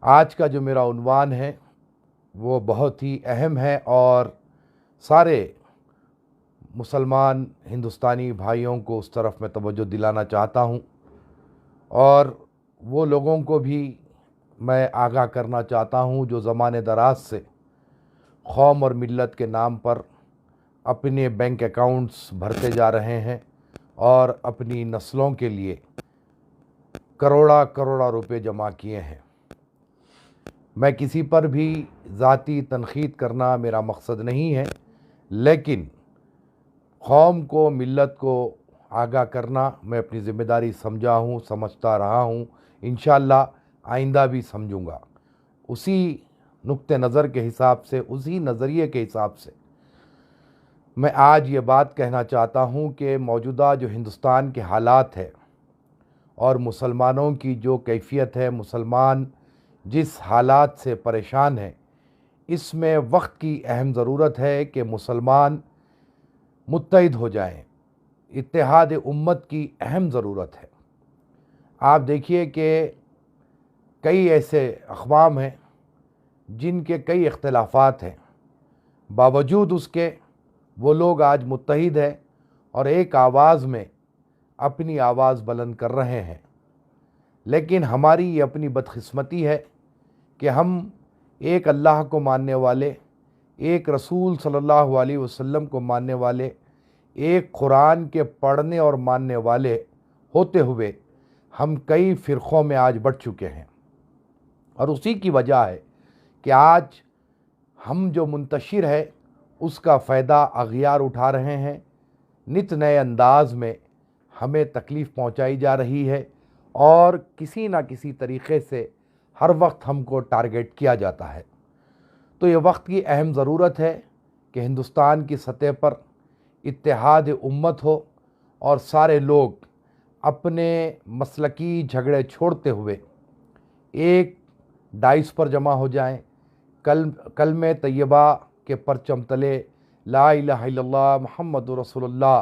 आज का जो मेरा उन्वान है वो बहुत ही अहम है और सारे मुसलमान हिंदुस्तानी भाइयों को उस तरफ मैं तवज्जो दिलाना चाहता हूँ और वो लोगों को भी मैं आगाह करना चाहता हूँ जो ज़माने दराज से कौम और मिल्लत के नाम पर अपने बैंक अकाउंट्स भरते जा रहे हैं और अपनी नस्लों के लिए करोड़ा करोड़ा रुपए जमा किए हैं। मैं किसी पर भी ज़ाती तनक़ीद करना मेरा मकसद नहीं है, लेकिन कौम को मिल्लत को आगाह करना मैं अपनी ज़िम्मेदारी समझा हूँ, समझता रहा हूँ, इंशाअल्लाह आइंदा भी समझूँगा। उसी नुक्ते नज़र के हिसाब से, उसी नज़रिए के हिसाब से मैं आज ये बात कहना चाहता हूँ कि मौजूदा जो हिंदुस्तान के हालात है और मुसलमानों की जो कैफियत है, मुसलमान जिस हालात से परेशान है, इसमें वक्त की अहम ज़रूरत है कि मुसलमान मुत्तहिद हो जाएं। इत्तेहाद उम्मत की अहम ज़रूरत है। आप देखिए कि कई ऐसे अक़वाम हैं जिनके कई इख्तिलाफ़ात हैं, बावजूद उसके वो लोग आज मुत्तहिद हैं और एक आवाज़ में अपनी आवाज़ बुलंद कर रहे हैं। लेकिन हमारी ये अपनी बदकिस्मती है कि हम एक अल्लाह को मानने वाले, एक रसूल सल्लल्लाहु अलैहि वसल्लम को मानने वाले, एक कुरान के पढ़ने और मानने वाले होते हुए हम कई फ़िरक़ों में आज बढ़ चुके हैं। और उसी की वजह है कि आज हम जो मुंतशिर है उसका फ़ायदा अग़ियार उठा रहे हैं। नित नए अंदाज़ में हमें तकलीफ़ पहुंचाई जा रही है और किसी न किसी तरीक़े से हर वक्त हमको टारगेट किया जाता है। तो ये वक्त की अहम ज़रूरत है कि हिंदुस्तान की सतह पर इत्तेहाद उम्मत हो और सारे लोग अपने मसलकी झगड़े छोड़ते हुए एक डाइस पर जमा हो जाएं। कलमे तैयबा के परचम तले ला इलाहा इल्लल्लाह मुहम्मदुर रसूलुल्लाह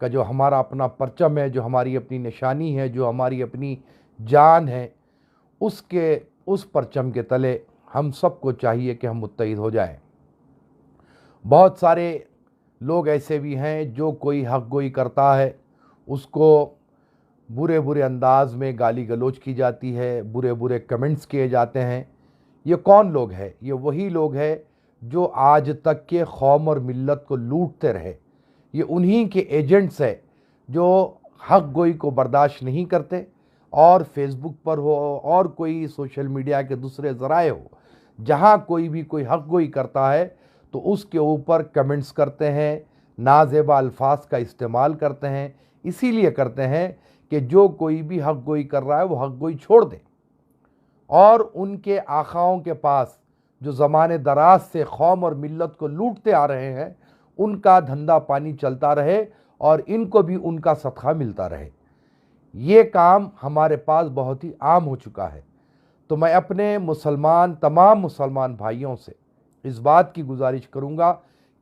का जो हमारा अपना परचम है, जो हमारी अपनी निशानी है, जो हमारी अपनी जान है, उस परचम के तले हम सबको चाहिए कि हम मुत्तहिद हो जाएं। बहुत सारे लोग ऐसे भी हैं जो कोई हक़ गोई करता है उसको बुरे बुरे अंदाज में गाली गलौज की जाती है, बुरे बुरे कमेंट्स किए जाते हैं। ये कौन लोग हैं? ये वही लोग हैं जो आज तक के कौम और मिल्लत को लूटते रहे। ये उन्हीं के एजेंट्स हैं जो हक़ गोई को बर्दाश्त नहीं करते और फेसबुक पर हो और कोई सोशल मीडिया के दूसरे ज़राए हो, जहाँ कोई भी कोई हक़ गोई करता है तो उसके ऊपर कमेंट्स करते हैं, नाज़ेबा अल्फाज का इस्तेमाल करते हैं। इसीलिए करते हैं कि जो कोई भी हक़ गोई कर रहा है वो हक़ गोई छोड़ दे और उनके आखाओं के पास जो ज़माने दराज से कौम और मिल्लत को लूटते आ रहे हैं उनका धंधा पानी चलता रहे और इनको भी उनका सदका मिलता रहे। ये काम हमारे पास बहुत ही आम हो चुका है। तो मैं अपने तमाम मुसलमान भाइयों से इस बात की गुजारिश करूँगा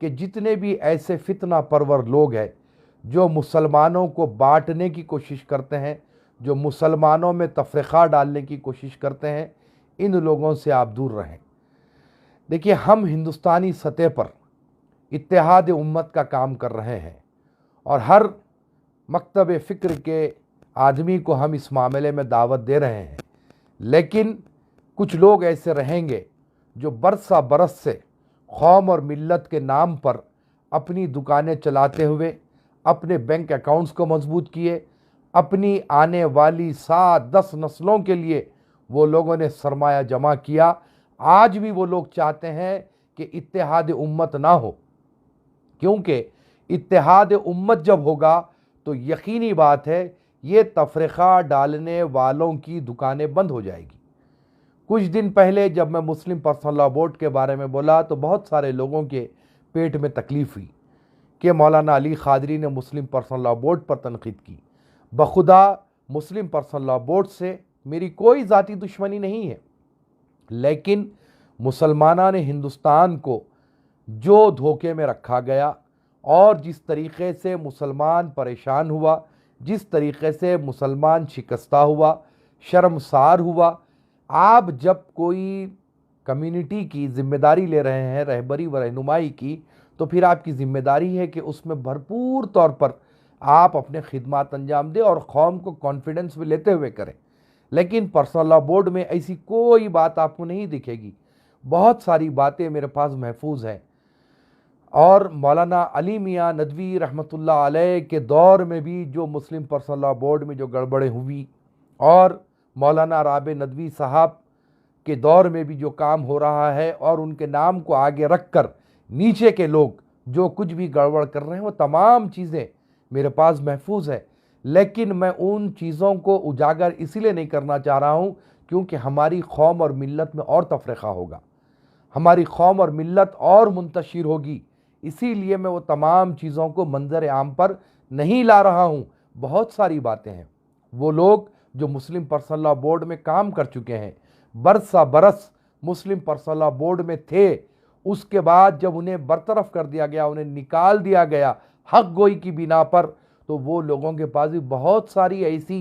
कि जितने भी ऐसे फितना परवर लोग हैं जो मुसलमानों को बांटने की कोशिश करते हैं, जो मुसलमानों में तफरीक़ा डालने की कोशिश करते हैं, इन लोगों से आप दूर रहें। देखिए, हम हिंदुस्तानी सतह पर इत्तेहाद उम्मत का काम कर रहे हैं और हर मकतब फ़िक्र के आदमी को हम इस मामले में दावत दे रहे हैं। लेकिन कुछ लोग ऐसे रहेंगे जो बरसा बरस से कौम और मिल्लत के नाम पर अपनी दुकानें चलाते हुए अपने बैंक अकाउंट्स को मजबूत किए, अपनी आने वाली 7-10 नस्लों के लिए वो लोगों ने सरमाया जमा किया। आज भी वो लोग चाहते हैं कि इत्तेहाद उम्मत ना हो, क्योंकि इत्तेहाद उम्मत जब होगा तो यकीनी बात है ये तफरीक़ा डालने वालों की दुकानें बंद हो जाएगी। कुछ दिन पहले जब मैं मुस्लिम पर्सनल लॉ बोर्ड के बारे में बोला तो बहुत सारे लोगों के पेट में तकलीफ़ हुई कि मौलाना अली क़ादरी ने मुस्लिम पर्सनल लॉ बोर्ड पर तनक़ीद की। बखुदा मुस्लिम पर्सनल लॉ बोर्ड से मेरी कोई ज़ाती दुश्मनी नहीं है, लेकिन मुसलमाना ने हिंदुस्तान को जो धोखे में रखा गया और जिस तरीक़े से मुसलमान परेशान हुआ, जिस तरीक़े से मुसलमान शिकस्ता हुआ, शर्मसार हुआ, आप जब कोई कम्युनिटी की जिम्मेदारी ले रहे हैं, रहबरी व रहनुमाई की, तो फिर आपकी जिम्मेदारी है कि उसमें भरपूर तौर पर आप अपने खिदमत अंजाम दें और कौम को कॉन्फिडेंस में लेते हुए करें। लेकिन पर्सनल लॉ बोर्ड में ऐसी कोई बात आपको नहीं दिखेगी। बहुत सारी बातें मेरे पास महफूज हैं। और मौलाना अली मियाँ नदवी रहमतुल्लाह अलैह के दौर में भी जो मुस्लिम पर्सनल लॉ बोर्ड में जो गड़बड़ें हुई, और मौलाना राबे नदवी साहब के दौर में भी जो काम हो रहा है, और उनके नाम को आगे रखकर नीचे के लोग जो कुछ भी गड़बड़ कर रहे हैं, वो तमाम चीज़ें मेरे पास महफूज है। लेकिन मैं उन चीज़ों को उजागर इसीलिए नहीं करना चाह रहा हूँ क्योंकि हमारी कौम और मिल्लत में और तफरीक़ा होगा, हमारी कौम और मिल्लत और मुंतशिर होगी। इसीलिए मैं वो तमाम चीज़ों को मंजर आम पर नहीं ला रहा हूँ। बहुत सारी बातें हैं। वो लोग जो मुस्लिम पर्सनल लॉ बोर्ड में काम कर चुके हैं, बरसा बरस मुस्लिम पर्सनल लॉ बोर्ड में थे, उसके बाद जब उन्हें बरतरफ कर दिया गया, उन्हें निकाल दिया गया हक गोई की बिना पर, तो वो लोगों के पास भी बहुत सारी ऐसी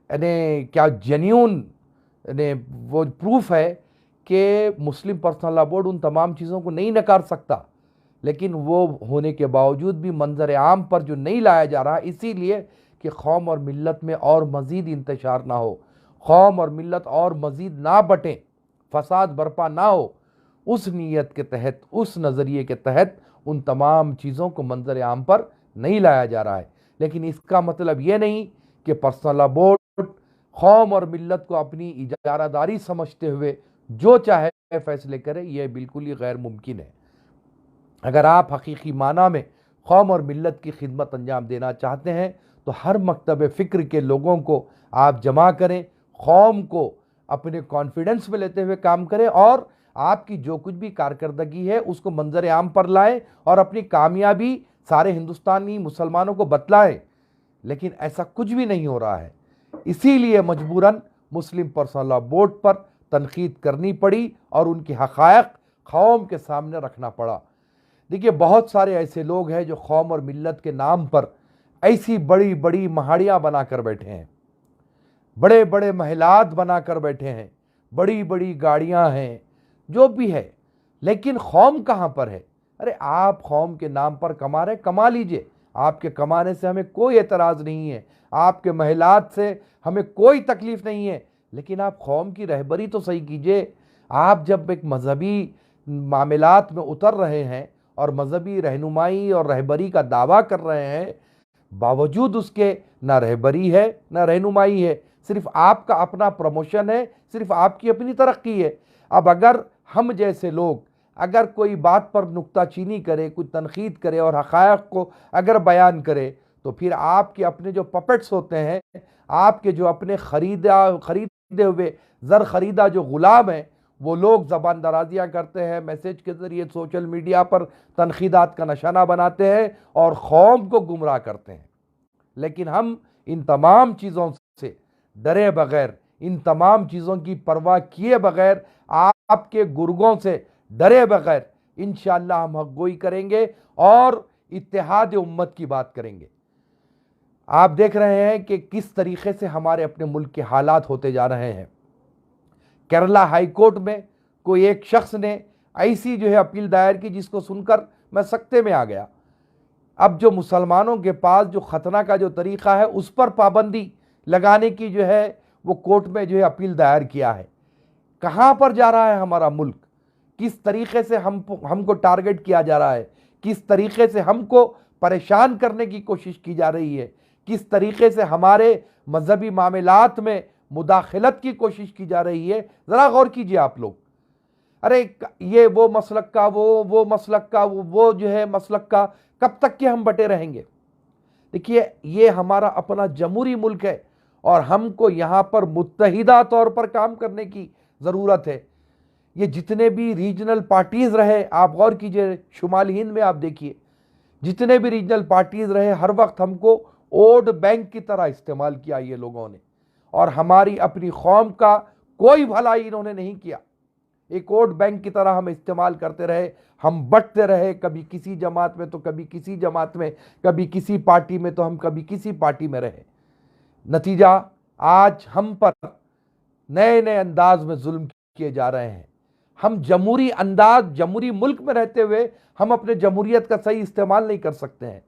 क्या जेन्यून वो प्रूफ है कि मुस्लिम पर्सनल लॉ बोर्ड उन तमाम चीज़ों को नहीं नकार सकता। लेकिन वो होने के बावजूद भी मंजर आम पर जो नहीं लाया जा रहा, इसीलिए कि कौम और मिल्लत में और मज़ीद इंतशार ना हो, कौम और मिल्लत और मज़ीद ना बटें, फसाद बर्पा ना हो, उस नीयत के तहत, उस नज़रिए के तहत उन तमाम चीज़ों को मंजर आम पर नहीं लाया जा रहा है। लेकिन इसका मतलब ये नहीं कि पर्सनल लॉ बोर्ड कौम और मिल्लत को अपनी इजारादारी समझते हुए जो चाहे फैसले करे, यह बिल्कुल ही गैर मुमकिन है। अगर आप हकीकी माना में कौम और मिल्लत की खिदमत अंजाम देना चाहते हैं तो हर मकतब फ़िक्र के लोगों को आप जमा करें, कौम को अपने कॉन्फिडेंस में लेते हुए काम करें, और आपकी जो कुछ भी कारकर्दगी है उसको मंजर आम पर लाएं और अपनी कामयाबी सारे हिंदुस्तानी मुसलमानों को बतलाएं। लेकिन ऐसा कुछ भी नहीं हो रहा है। इसीलिए मजबूरन मुस्लिम पर्सनल लॉ बोर्ड पर तनकीद करनी पड़ी और उनकी हक़ायक़ कौम के सामने रखना पड़ा। देखिए, बहुत सारे ऐसे लोग हैं जो कौम और मिल्लत के नाम पर ऐसी बड़ी बड़ी महाड़ियाँ बनाकर बैठे हैं, बड़े बड़े महलात बनाकर बैठे हैं, बड़ी बड़ी गाड़ियाँ हैं, जो भी है, लेकिन कौम कहाँ पर है? अरे आप कौम के नाम पर कमा रहे, कमा लीजिए, आपके कमाने से हमें कोई एतराज़ नहीं है, आपके महलात से हमें कोई तकलीफ़ नहीं है, लेकिन आप कौम की रहबरी तो सही कीजिए। आप जब एक मजहबी मामलात में उतर रहे हैं और मजहबी रहनुमाई और रहबरी का दावा कर रहे हैं, बावजूद उसके ना रहबरी है ना रहनुमाई है, सिर्फ आपका अपना प्रमोशन है, सिर्फ आपकी अपनी तरक्की है। अब अगर हम जैसे लोग अगर कोई बात पर नुक्ताचीनी करे, कोई तनकीद करे और हक़ायक़ को अगर बयान करे, तो फिर आपके अपने जो पपेट्स होते हैं, आपके जो अपने खरीदे हुए ज़र खरीदा जो ग़ुलाम हैं, वो लोग ज़बान दराजियाँ करते हैं, मैसेज के ज़रिए सोशल मीडिया पर तनकीदात का निशाना बनाते हैं और कौम को गुमराह करते हैं। लेकिन हम इन तमाम चीज़ों से डरे बगैर, इन तमाम चीज़ों की परवाह किए बगैर, आपके गुर्गों से डरे बगैर इंशाअल्लाह हम हक़ गोई करेंगे और इत्तेहाद उम्मत की बात करेंगे। आप देख रहे हैं कि किस तरीके से हमारे अपने मुल्क के हालात होते जा रहे हैं। केरला हाई कोर्ट में कोई एक शख्स ने ऐसी जो है अपील दायर की जिसको सुनकर मैं सकते में आ गया। अब जो मुसलमानों के पास जो खतना का जो तरीक़ा है उस पर पाबंदी लगाने की जो है वो कोर्ट में जो है अपील दायर किया है। कहाँ पर जा रहा है हमारा मुल्क? किस तरीके से हमको टारगेट किया जा रहा है? किस तरीके से हमको परेशान करने की कोशिश की जा रही है? किस तरीके से हमारे मजहबी मामलात में मुदाखलत की कोशिश की जा रही है? ज़रा गौर कीजिए आप लोग। अरे ये वो मसलक का वो मसलक का वो जो है मसलक का, कब तक के हम बटे रहेंगे? देखिए, ये हमारा अपना जमहूरी मुल्क है और हमको यहाँ पर मुत्तहिदा तौर पर काम करने की ज़रूरत है। ये जितने भी रीजनल पार्टीज़ रहे, आप गौर कीजिए, शुमाली हिंद में आप देखिए, जितने भी रीजनल पार्टीज़ रहे, हर वक्त हमको वोट बैंक की तरह इस्तेमाल किया ये लोगों ने, और हमारी अपनी कौम का कोई भलाई इन्होंने नहीं किया। एक वोट बैंक की तरह हम इस्तेमाल करते रहे, हम बंटते रहे, कभी किसी जमात में तो कभी किसी जमात में, कभी किसी पार्टी में तो हम कभी किसी पार्टी में रहे। नतीजा आज हम पर नए नए अंदाज में जुल्म किए जा रहे हैं। हम जमहूरी अंदाज, जमहूरी मुल्क में रहते हुए हम अपने जमहूरियत का सही इस्तेमाल नहीं कर सकते हैं।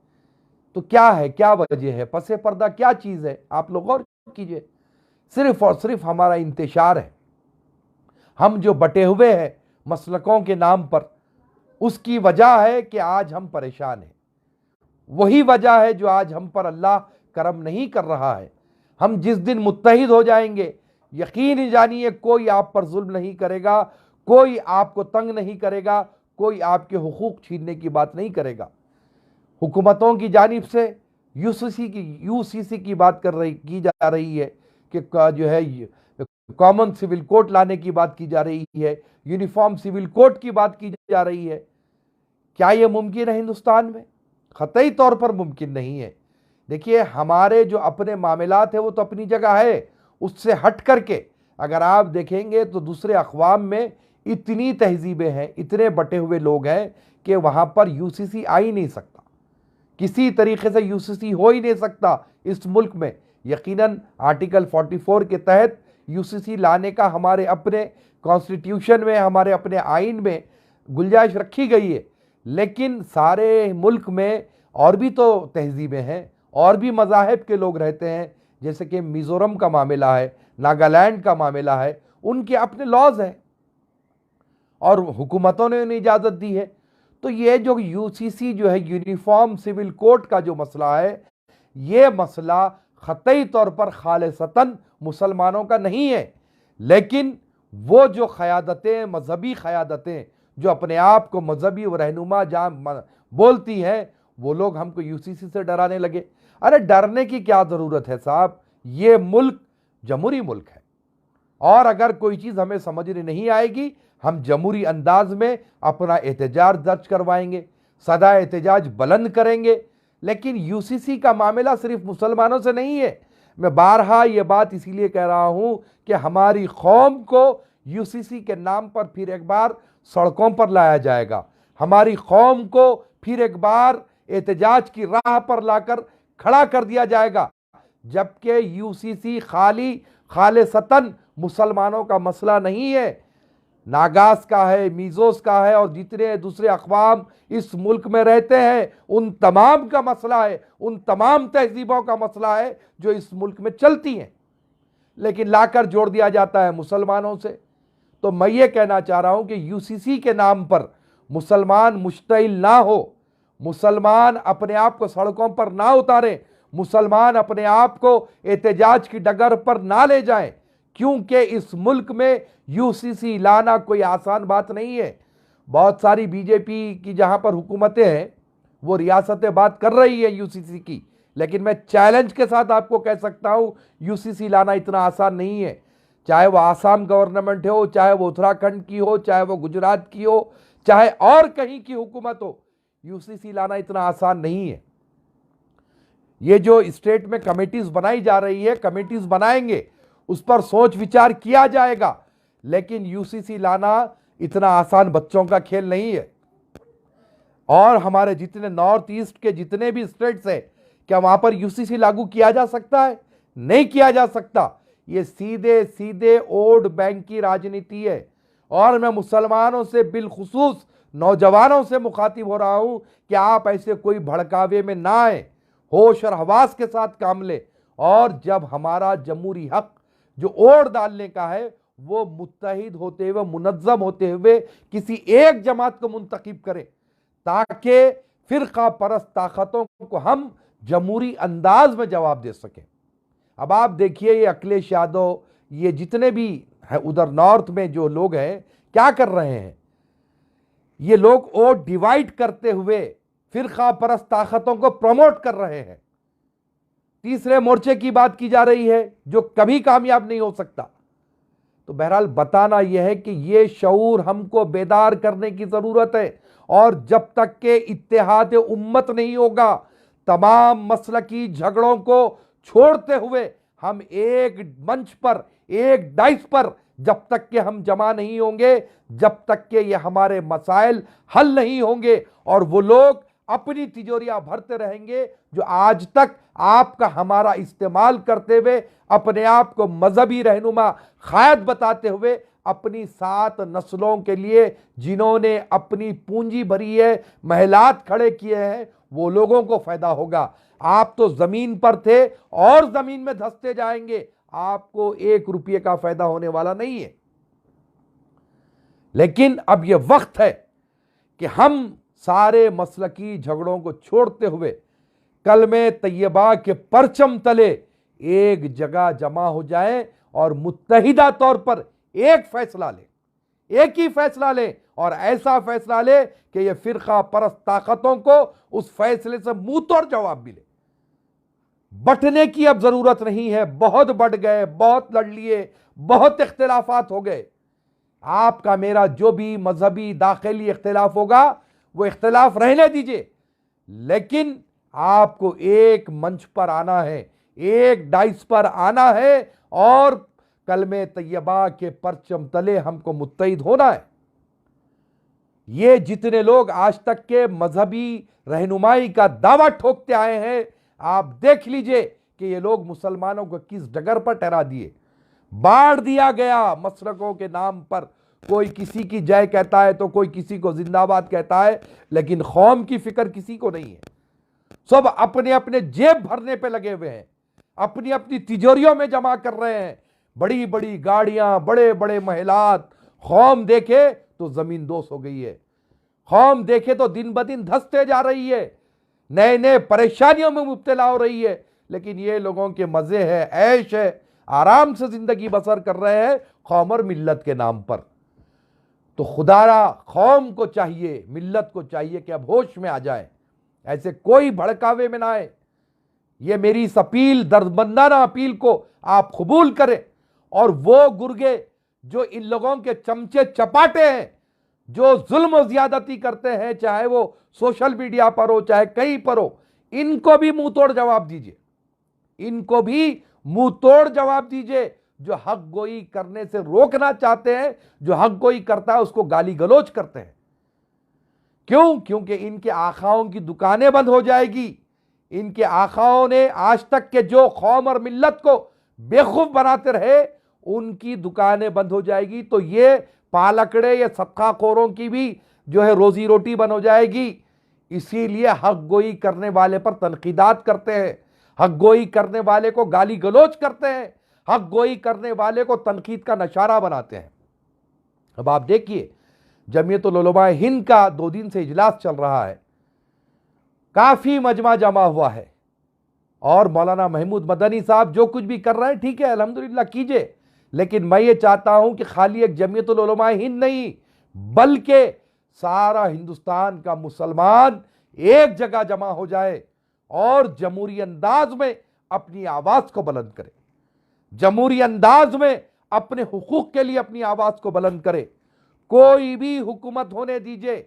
तो क्या है, क्या वजह है, पसे पर्दा क्या चीज है, आप लोग गौर कीजिए। सिर्फ और सिर्फ हमारा इंतशार है। हम जो बटे हुए हैं मसलकों के नाम पर, उसकी वजह है कि आज हम परेशान हैं। वही वजह है जो आज हम पर अल्लाह करम नहीं कर रहा है। हम जिस दिन मुत्तहिद हो जाएंगे, यकीन जानिए कोई आप पर जुल्म नहीं करेगा, कोई आपको तंग नहीं करेगा, कोई आपके हुकूक छीनने की बात नहीं करेगा। हुकूमतों की जानिब से यूसीसी की बात की जा रही है कि जो है कॉमन सिविल कोड लाने की बात की जा रही है, यूनिफॉर्म सिविल कोड की बात की जा रही है। क्या यह मुमकिन है हिंदुस्तान में? क़तई तौर पर मुमकिन नहीं है। देखिए, हमारे जो अपने मामलात है वो तो अपनी जगह है, उससे हट करके अगर आप देखेंगे तो दूसरे अक़वाम में इतनी तहजीबें हैं, इतने बटे हुए लोग हैं कि वहाँ पर यूसीसी आ ही नहीं सकता, किसी तरीके से यूसीसी हो ही नहीं सकता इस मुल्क में। यकीनन आर्टिकल 44 के तहत यूसीसी लाने का हमारे अपने कॉन्स्टिट्यूशन में, हमारे अपने आइन में गुंजाइश रखी गई है, लेकिन सारे मुल्क में और भी तो तहजीबें हैं, और भी मज़ाहिब के लोग रहते हैं। जैसे कि मिज़ोरम का मामला है, नागालैंड का मामला है, उनके अपने लॉज हैं और हुकूमतों ने उन्हें इजाज़त दी है। तो ये जो यूसीसी जो है, यूनिफॉर्म सिविल कोड का जो मसला है, ये मसला ख़तई तौर पर खालिसतन मुसलमानों का नहीं है। लेकिन वो जो क़यादतें, मजहबी क़यादतें जो अपने आप को मजहबी व रहनुमा जहाँ बोलती हैं, वो लोग हमको यूसीसी से डराने लगे। अरे डरने की क्या ज़रूरत है साहब, ये मुल्क जमहूरी मुल्क है, और अगर कोई चीज़ हमें समझ नहीं आएगी, हम जमहूरी अंदाज में अपना एहतजाज दर्ज करवाएंगे, सदा एहतजाज बुलंद करेंगे। लेकिन यूसीसी का मामला सिर्फ मुसलमानों से नहीं है। मैं बारहा ये बात इसीलिए कह रहा हूँ कि हमारी कौम को यूसीसी के नाम पर फिर एक बार सड़कों पर लाया जाएगा, हमारी कौम को फिर एक बार एहतजाज की राह पर लाकर खड़ा कर दिया जाएगा, जबकि यूसीसी खालिसतन मुसलमानों का मसला नहीं है, नागास का है, मीज़ोस का है, और जितने दूसरे अक़वाम इस मुल्क में रहते हैं उन तमाम का मसला है, उन तमाम तहजीबों का मसला है जो इस मुल्क में चलती हैं, लेकिन लाकर जोड़ दिया जाता है मुसलमानों से। तो मैं ये कहना चाह रहा हूँ कि यूसीसी के नाम पर मुसलमान मुश्तइल ना हो, मुसलमान अपने आप को सड़कों पर ना उतारें, मुसलमान अपने आप को एहतजाज की डगर पर ना ले जाएं, क्योंकि इस मुल्क में यूसीसी लाना कोई आसान बात नहीं है। बहुत सारी बीजेपी की जहां पर हुकूमतें हैं वो रियासतें बात कर रही है यूसीसी की, लेकिन मैं चैलेंज के साथ आपको कह सकता हूं यूसीसी लाना इतना आसान नहीं है। चाहे वो आसाम गवर्नमेंट हो, चाहे वो उत्तराखंड की हो, चाहे वो गुजरात की हो, चाहे और कहीं की हुकूमत हो, यूसीसी लाना इतना आसान नहीं है। ये जो स्टेट में कमेटीज बनाई जा रही है, कमेटीज बनाएंगे, उस पर सोच विचार किया जाएगा, लेकिन यूसीसी लाना इतना आसान बच्चों का खेल नहीं है। और हमारे जितने नॉर्थ ईस्ट के जितने भी स्टेट्स हैं, क्या वहां पर यूसीसी लागू किया जा सकता है? नहीं किया जा सकता। ये सीधे सीधे वोट बैंक की राजनीति है। और मैं मुसलमानों से, बिलखुसूस नौजवानों से मुखातिब हो रहा हूं कि आप ऐसे कोई भड़कावे में ना आए, होश और हवास के साथ काम ले, और जब हमारा जमहूरी हक जो वोट डालने का है वो मुत्तहिद होते हुए, मुनज़्ज़म होते हुए किसी एक जमात को मुंतखब करें, ताकि फिरका परस्त ताकतों को हम जमहूरी अंदाज में जवाब दे सकें। अब आप देखिए, ये अखिलेश यादव, ये जितने भी है उधर नॉर्थ में जो लोग हैं, क्या कर रहे हैं? ये लोग वोट डिवाइड करते हुए फिरका परस्त ताकतों को प्रमोट कर रहे हैं। तीसरे मोर्चे की बात की जा रही है जो कभी कामयाब नहीं हो सकता। तो बहरहाल बताना यह है कि यह शऊर हमको बेदार करने की जरूरत है, और जब तक के इत्तेहाद उम्मत नहीं होगा, तमाम मसलकी झगड़ों को छोड़ते हुए हम एक मंच पर, एक डाइस पर जब तक के हम जमा नहीं होंगे, जब तक के ये हमारे मसाइल हल नहीं होंगे और वो लोग अपनी तिजोरियां भरते रहेंगे, जो आज तक आपका हमारा इस्तेमाल करते हुए अपने आप को मजहबी रहनुमा खायद बताते हुए अपनी 7 नस्लों के लिए जिन्होंने अपनी पूंजी भरी है, महलात खड़े किए हैं, वो लोगों को फायदा होगा। आप तो जमीन पर थे और जमीन में धंसते जाएंगे, आपको 1 रुपये का फायदा होने वाला नहीं है। लेकिन अब यह वक्त है कि हम सारे मसलकी झगड़ों को छोड़ते हुए कलमे तैयबा के परचम तले एक जगह जमा हो जाएं और मुत्तहिदा तौर पर एक फैसला लें, एक ही फैसला लें, और ऐसा फैसला ले कि यह फिरका परस्त ताकतों को उस फैसले से मुंह तोड़ जवाब मिले। बंटने की अब जरूरत नहीं है, बहुत बढ़ गए, बहुत लड़ लिए, बहुत इख्तिलाफात हो गए। आपका मेरा जो भी मजहबी दाखिली इख्तिलाफ होगा वो इख्तिलाफ रहने दीजिए, लेकिन आपको एक मंच पर आना है, एक डाइस पर आना है और कलमे तैयबा के परचम तले हमको मुत्तहिद होना है। ये जितने लोग आज तक के मजहबी रहनुमाई का दावा ठोकते आए हैं, आप देख लीजिए कि ये लोग मुसलमानों को किस डगर पर ठहरा दिए। बांट दिया गया मसलकों के नाम पर, कोई किसी की जय कहता है तो कोई किसी को जिंदाबाद कहता है, लेकिन कौम की फिक्र किसी को नहीं है। सब अपने अपने जेब भरने पे लगे हुए हैं, अपनी अपनी तिजोरियों में जमा कर रहे हैं, बड़ी बड़ी गाड़ियां, बड़े बड़े महलात। कौम देखे तो जमीन दोष हो गई है, कौम देखे तो दिन ब दिन धंसते जा रही है, नए नए परेशानियों में मुब्तला हो रही है। लेकिन ये लोगों के मजे है, ऐश है, आराम से जिंदगी बसर कर रहे हैं कौम और मिल्लत के नाम पर। तो खुदारा कौम को चाहिए, मिल्लत को चाहिए कि अब होश में आ जाए, ऐसे कोई भड़कावे में ना आए। ये मेरी इस अपील, दर्दमंदाना अपील को आप कबूल करें, और वो गुर्गे जो इन लोगों के चमचे चपाटे हैं, जो जुल्म और ज्यादती करते हैं, चाहे वो सोशल मीडिया पर हो चाहे कहीं पर हो, इनको भी मुंह तोड़ जवाब दीजिए, इनको भी मुंह तोड़ जवाब दीजिए। जो हक गोई करने से रोकना चाहते हैं, जो हक गोई करता है उसको गाली गलौज करते हैं। क्यों? क्योंकि इनके आखाओं की दुकानें बंद हो जाएगी। इनके आखाओं ने आज तक के जो कौम और मिल्लत को बेवकूफ बनाते रहे, उनकी दुकानें बंद हो जाएगी, तो ये पालकड़े या सदकाखोरों की भी जो है रोजी रोटी बंद हो जाएगी। इसीलिए हक गोई करने वाले पर तनकीदात करते हैं, हक गोई करने वाले को गाली गलौज करते हैं, हक गोई करने वाले को तनकीद का नशारा बनाते हैं। अब आप देखिए, जमीयतुल उलमा हिंद का 2 दिन से इजलास चल रहा है, काफी मजमा जमा हुआ है, और मौलाना महमूद मदनी साहब जो कुछ भी कर रहे हैं ठीक है, अल्हम्दुलिल्लाह कीजिए। लेकिन मैं ये चाहता हूं कि खाली एक जमीयतुल उलमा हिंद नहीं, बल्कि सारा हिंदुस्तान का मुसलमान एक जगह जमा हो जाए और जमहूरी अंदाज में अपनी आवाज को बुलंद करे, जमहूरी अंदाज में अपने हुकूक के लिए अपनी आवाज को बुलंद करे। कोई भी हुकूमत होने दीजिए,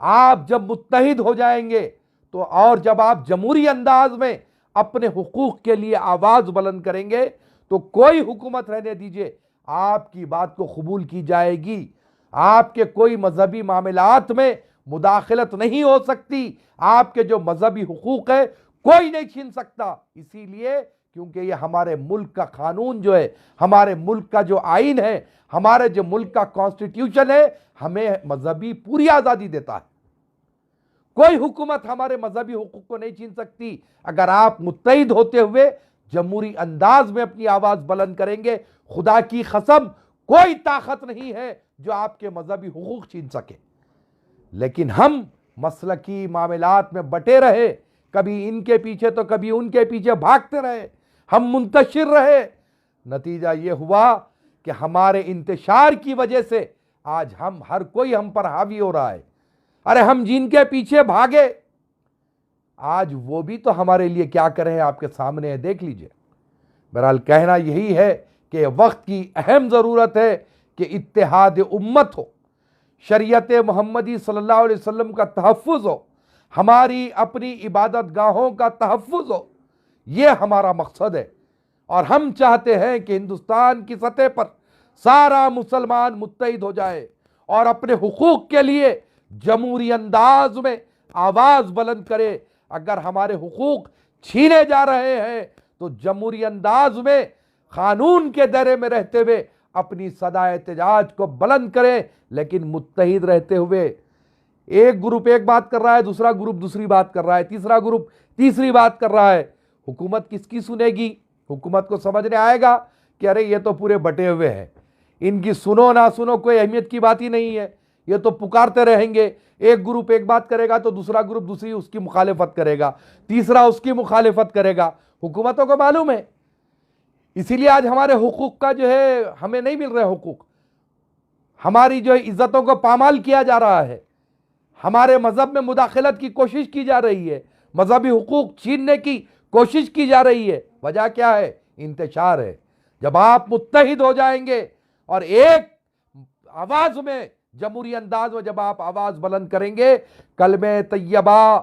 आप जब मुत्तहिद हो जाएंगे तो, और जब आप जमहूरी अंदाज में अपने हुकूक के लिए आवाज बुलंद करेंगे, तो कोई हुकूमत रहने दीजिए, आपकी बात को कबूल की जाएगी। आपके कोई मजहबी मामलात में मुदाखलत नहीं हो सकती, आपके जो मजहबी हुकूक है कोई नहीं छीन सकता। इसीलिए क्योंकि ये हमारे मुल्क का कानून जो है, हमारे मुल्क का जो आइन है, हमारे जो मुल्क का कॉन्स्टिट्यूशन है, हमें मजहबी पूरी आज़ादी देता है। कोई हुकूमत हमारे मजहबी हुकूक को नहीं छीन सकती। अगर आप मुत्तहिद होते हुए जमहूरी अंदाज में अपनी आवाज बुलंद करेंगे, खुदा की कसम कोई ताकत नहीं है जो आपके मजहबी हुकूक छीन सके। लेकिन हम मसलकी मामलात में बटे रहे, कभी इनके पीछे तो कभी उनके पीछे भागते रहे, हम मुंतशिर रहे। नतीजा ये हुआ कि हमारे इंतशार की वजह से आज हर कोई हम पर हावी हो रहा है। अरे हम जिनके पीछे भागे, आज वो भी तो हमारे लिए क्या करें आपके सामने है, देख लीजिए। बहरहाल कहना यही है कि वक्त की अहम ज़रूरत है कि इत्तेहाद उम्मत हो, शरीयत मोहम्मदी सल्लल्लाहु अलैहि वसल्लम का तहफ़्फ़ुज़ हो, हमारी अपनी इबादत गाहों का तहफ़्फ़ुज़ हो। ये हमारा मकसद है, और हम चाहते हैं कि हिंदुस्तान की सतह पर सारा मुसलमान मुत्तहिद हो जाए और अपने हुकूक के लिए जमहूरी अंदाज में आवाज़ बुलंद करे। अगर हमारे हुकूक छीने जा रहे हैं तो जमहूरी अंदाज में कानून के दायरे में रहते हुए अपनी सदा एहतजाज को बुलंद करें, लेकिन मुत्तहिद रहते हुए। एक ग्रुप एक बात कर रहा है, दूसरा ग्रुप दूसरी बात कर रहा है, तीसरा ग्रुप तीसरी बात कर रहा है। हुकूमत किसकी सुनेगी? हुकूमत को समझ में आएगा कि अरे ये तो पूरे बटे हुए हैं, इनकी सुनो ना सुनो कोई अहमियत की बात ही नहीं है, ये तो पुकारते रहेंगे। एक ग्रुप एक बात करेगा तो दूसरा ग्रुप दूसरी उसकी मुखालिफत करेगा, तीसरा उसकी मुखालिफत करेगा। हुकूमतों को मालूम है, इसीलिए आज हमारे हुकूक का जो है हमें नहीं मिल रहे हुकूक, हमारी जो इज्जतों को पामाल किया जा रहा है, हमारे मजहब में मुदाखलत की कोशिश की जा रही है, मजहबी हुकूक छीनने की कोशिश की जा रही है। वजह क्या है? इंतशार है। जब आप मुत्तहिद हो जाएंगे और एक आवाज में, जमहूरी अंदाज में जब आप आवाज बुलंद करेंगे, कलमे तैयबा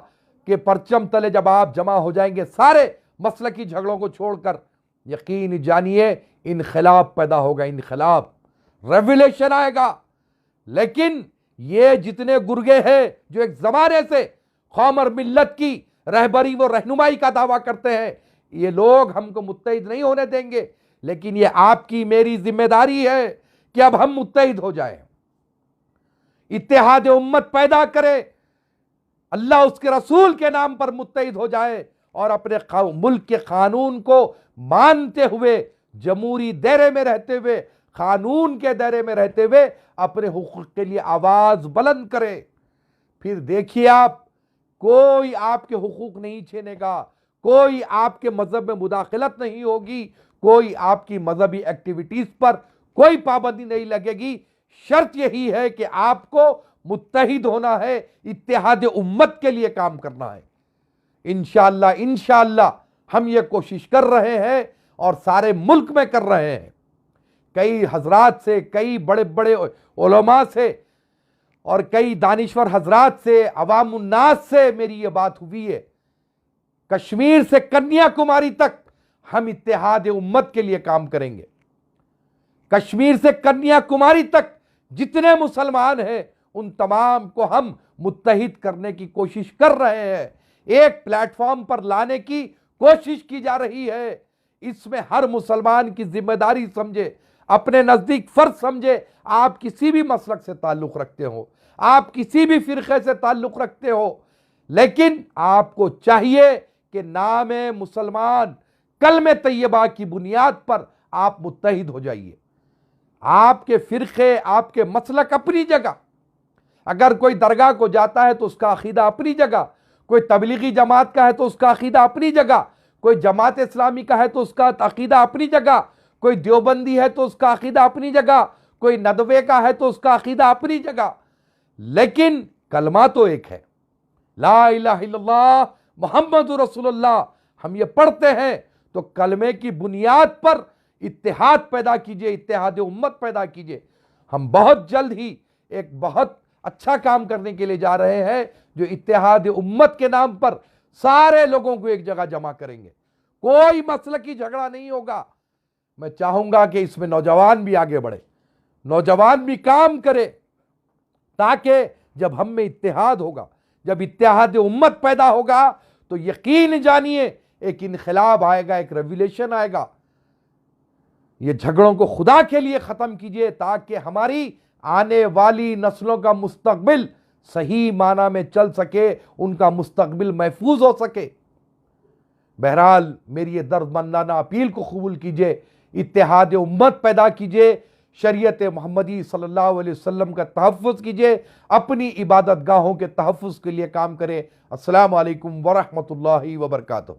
के परचम तले जब आप जमा हो जाएंगे सारे मसलकी झगड़ों को छोड़कर, यकीन जानिए इनकलाब पैदा होगा, इनकलाब, रेवोल्यूशन आएगा। लेकिन ये जितने गुर्गे हैं जो एक जमाने से कौम और मिल्लत की रहबरी व रहनुमाई का दावा करते हैं, ये लोग हमको मुत्तहिद नहीं होने देंगे। लेकिन ये आपकी मेरी जिम्मेदारी है कि अब हम मुत्तहिद हो जाएं, इत्तेहाद उम्मत पैदा करें, अल्लाह उसके रसूल के नाम पर मुत्तहिद हो जाए और अपने मुल्क के कानून को मानते हुए, जमहूरी दायरे में रहते हुए, कानून के दायरे में रहते हुए अपने हुकूक के लिए आवाज बुलंद करें। फिर देखिए आप, कोई आपके हुकूक नहीं छीनेगा, कोई आपके मजहब में मुदाखलत नहीं होगी, कोई आपकी मजहबी एक्टिविटीज पर कोई पाबंदी नहीं लगेगी। शर्त यही है कि आपको मुत्तहिद होना है, इत्तेहाद उम्मत के लिए काम करना है। इंशाअल्लाह इंशाअल्लाह हम ये कोशिश कर रहे हैं और सारे मुल्क में कर रहे हैं। कई हजरात से, कई बड़े बड़े उलमा से और कई दानिश्वर हजरात से, अवाम उन्नास से मेरी ये बात हुई है। कश्मीर से कन्याकुमारी तक हम इत्तेहाद उम्मत के लिए काम करेंगे। कश्मीर से कन्याकुमारी तक जितने मुसलमान हैं उन तमाम को हम मुत्तहिद करने की कोशिश कर रहे हैं, एक प्लेटफॉर्म पर लाने की कोशिश की जा रही है। इसमें हर मुसलमान की जिम्मेदारी समझे, अपने नजदीक फर्ज समझे। आप किसी भी मसलक से ताल्लुक रखते हो, आप किसी भी फिरके से ताल्लुक रखते हो, लेकिन आपको चाहिए कि नाम मुसलमान कलमे तैयबा की बुनियाद पर आप मुत्तहिद हो जाइए। आपके फिरके, आपके मसलक अपनी जगह, अगर कोई दरगाह को जाता है तो उसका अकीदा अपनी जगह, कोई तबलीगी जमात का है तो उसका अकीदा अपनी जगह, कोई जमात इस्लामी का है तो उसका अकीदा अपनी जगह, कोई देवबंदी है तो उसका अकीदा अपनी जगह, कोई नदवे का है तो उसका अकीदा अपनी जगह। लेकिन कलमा तो एक है, ला इलाहा इल्लल्लाह मुहम्मदुर रसूलुल्लाह। हम ये पढ़ते हैं तो कलमे की बुनियाद पर इत्तेहाद पैदा कीजिए, इत्तेहाद उम्मत पैदा कीजिए। हम बहुत जल्द ही एक बहुत अच्छा काम करने के लिए जा रहे हैं जो इत्तेहाद उम्मत के नाम पर सारे लोगों को एक जगह जमा करेंगे। कोई मसलकी झगड़ा नहीं होगा। मैं चाहूंगा कि इसमें नौजवान भी आगे बढ़े, नौजवान भी काम करे, ताकि जब हम में इत्तेहाद होगा, जब इत्तेहाद उम्मत पैदा होगा तो यकीन जानिए एक इनकलाब आएगा, एक रेवोल्यूशन आएगा। ये झगड़ों को खुदा के लिए ख़त्म कीजिए ताकि हमारी आने वाली नस्लों का मुस्तकबिल सही माना में चल सके, उनका मुस्तकबिल महफूज हो सके। बहरहाल मेरी ये दर्दमंदाना अपील को कबूल कीजिए, इत्तेहाद उम्मत पैदा कीजिए, शरीयत मोहम्मदी सल्लल्लाहु अलैहि वसल्लम का तहफ़्फ़ुज़ कीजिए, अपनी इबादत गाहों के तहफ़्फ़ुज़ के लिए काम करें। अस्सलामु अलैकुम व रहमतुल्लाहि व बरकातहू।